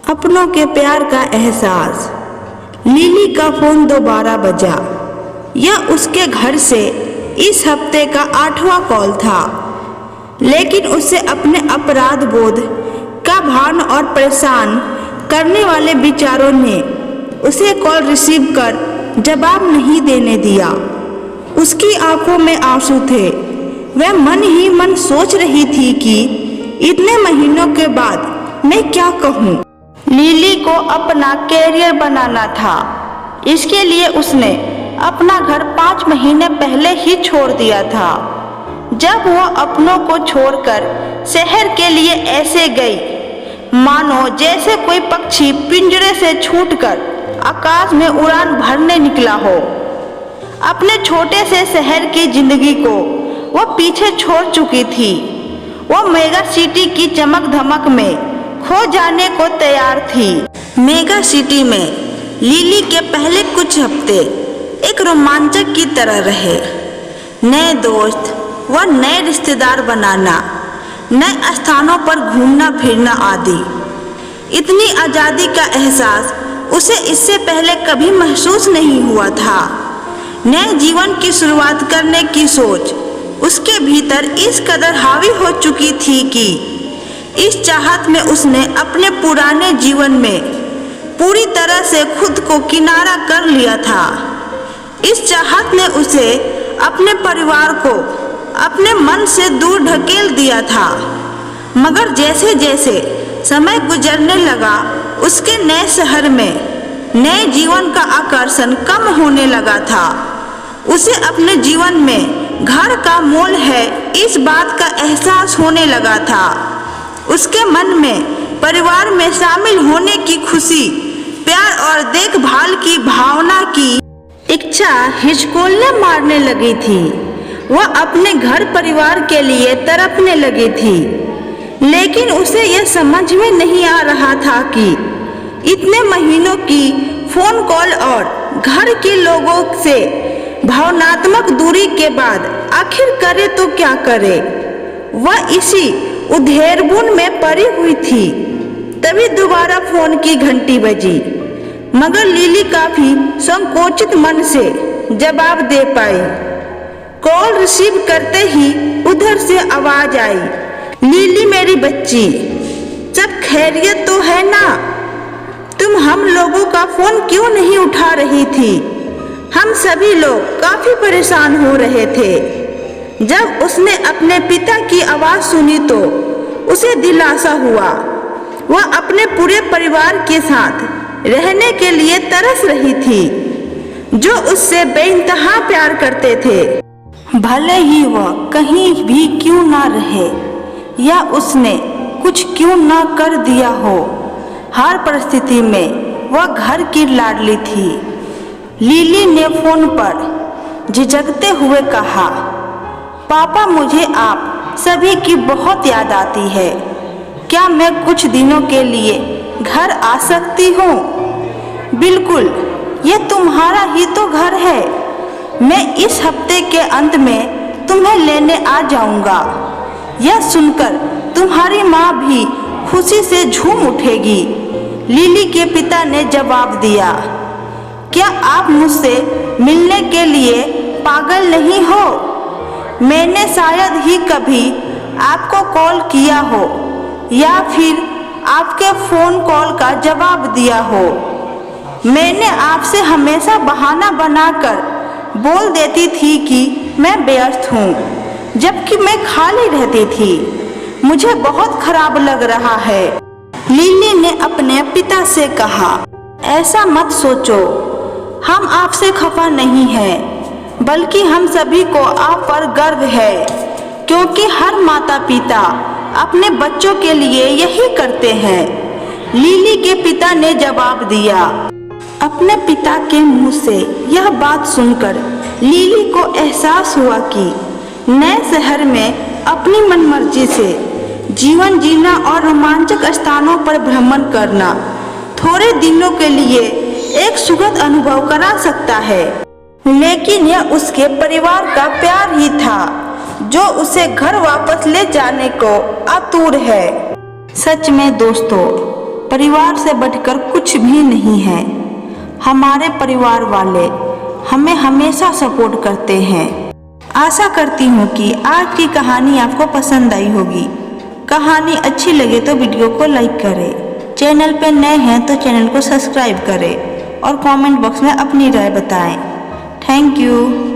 अपनों के प्यार का एहसास। लिली का फोन दोबारा बजा। यह उसके घर से इस हफ्ते का 8वां कॉल था, लेकिन उसे अपने अपराध बोध का भान और परेशान करने वाले विचारों ने उसे कॉल रिसीव कर जवाब नहीं देने दिया। उसकी आंखों में आंसू थे। वह मन ही मन सोच रही थी कि इतने महीनों के बाद मैं क्या कहूँ। लिली को अपना कैरियर बनाना था। इसके लिए उसने अपना घर 5 महीने पहले ही छोड़ दिया था। जब वह अपनों को छोड़कर शहर के लिए ऐसे गई मानो जैसे कोई पक्षी पिंजरे से छूटकर आकाश में उड़ान भरने निकला हो। अपने छोटे से शहर की जिंदगी को वह पीछे छोड़ चुकी थी। वह मेगा सिटी की चमक धमक में खो जाने को तैयार थी। मेगा सिटी में लिली के पहले कुछ हफ्ते एक रोमांचक की तरह रहे। नए दोस्त व नए रिश्तेदार बनाना, नए स्थानों पर घूमना फिरना आदि। इतनी आज़ादी का एहसास उसे इससे पहले कभी महसूस नहीं हुआ था। नए जीवन की शुरुआत करने की सोच उसके भीतर इस कदर हावी हो चुकी थी कि इस चाहत में उसने अपने पुराने जीवन में पूरी तरह से खुद को किनारा कर लिया था। इस चाहत ने उसे अपने परिवार को अपने मन से दूर ढकेल दिया था। मगर जैसे जैसे समय गुजरने लगा, उसके नए शहर में नए जीवन का आकर्षण कम होने लगा था। उसे अपने जीवन में घर का मोल है इस बात का एहसास होने लगा था। उसके मन में परिवार में शामिल होने की खुशी, प्यार और देखभाल की भावना की इच्छा हिचकोलने मारने लगी थी। वह अपने घर परिवार के लिए तड़पने लगी थी, लेकिन उसे यह समझ में नहीं आ रहा था कि इतने महीनों की फोन कॉल और घर के लोगों से भावनात्मक दूरी के बाद आखिर करे तो क्या करे। वह इसी उधेड़बुन में पड़ी हुई थी। तभी दोबारा फोन की घंटी बजी, मगर लिली काफी संकोचित मन से जवाब दे पाई। कॉल रिसीव करते ही उधर से आवाज आई, लिली मेरी बच्ची, सब खैरियत तो है ना? तुम हम लोगों का फोन क्यों नहीं उठा रही थी? हम सभी लोग काफी परेशान हो रहे थे। जब उसने अपने पिता की आवाज सुनी तो उसे दिलासा हुआ। वह अपने पूरे परिवार के साथ रहने के लिए तरस रही थी, जो उससे बेइंतहा प्यार करते थे। भले ही वह कहीं भी क्यों ना रहे या उसने कुछ क्यों ना कर दिया हो, हर परिस्थिति में वह घर की लाडली थी। लिली ने फोन पर झिझकते हुए कहा, पापा मुझे आप सभी की बहुत याद आती है। क्या मैं कुछ दिनों के लिए घर आ सकती हूँ? बिल्कुल, ये तुम्हारा ही तो घर है। मैं इस हफ्ते के अंत में तुम्हें लेने आ जाऊंगा। यह सुनकर तुम्हारी माँ भी खुशी से झूम उठेगी। लिली के पिता ने जवाब दिया, क्या आप मुझसे मिलने के लिए पागल नहीं हो? मैंने शायद ही कभी आपको कॉल किया हो या फिर आपके फोन कॉल का जवाब दिया हो। मैंने आपसे हमेशा बहाना बनाकर बोल देती थी कि मैं व्यस्त हूँ, जबकि मैं खाली रहती थी। मुझे बहुत खराब लग रहा है। लिली ने अपने पिता से कहा, ऐसा मत सोचो, हम आपसे खफा नहीं हैं, बल्कि हम सभी को आप पर गर्व है, क्योंकि हर माता पिता अपने बच्चों के लिए यही करते हैं। लिली के पिता ने जवाब दिया। अपने पिता के मुंह से यह बात सुनकर लिली को एहसास हुआ कि नए शहर में अपनी मनमर्जी से जीवन जीना और रोमांचक स्थानों पर भ्रमण करना थोड़े दिनों के लिए एक सुखद अनुभव करा सकता है, लेकिन यह उसके परिवार का प्यार ही था जो उसे घर वापस ले जाने को आतुर है। सच में दोस्तों, परिवार से बढ़कर कुछ भी नहीं है। हमारे परिवार वाले हमें हमेशा सपोर्ट करते हैं। आशा करती हूँ कि आज की कहानी आपको पसंद आई होगी। कहानी अच्छी लगे तो वीडियो को लाइक करें। चैनल पर नए हैं तो चैनल को सब्सक्राइब करें और कमेंट बॉक्स में अपनी राय बताएं। Thank you.